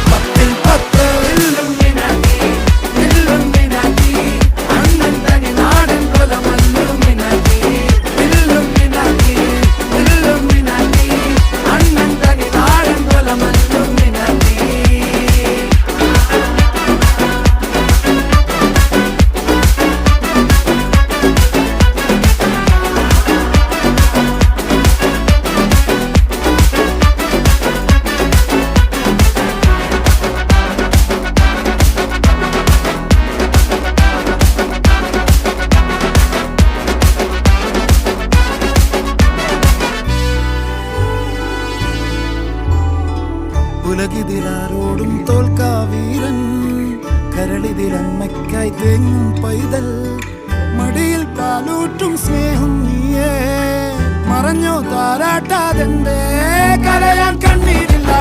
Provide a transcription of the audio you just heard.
പത്തിൽ പത്ത് ഉലകിതിലാരോടും തോൽക്കാവീരൻ കരളിതിലമ്മയ്ക്കായി തേങ്ങും പൈതൽ മടിയിൽ പാലൂറ്റും സ്നേഹം നീയേ മറഞ്ഞോ താരാട്ടാതെന്റെ കരയാൻ കണ്ണീർ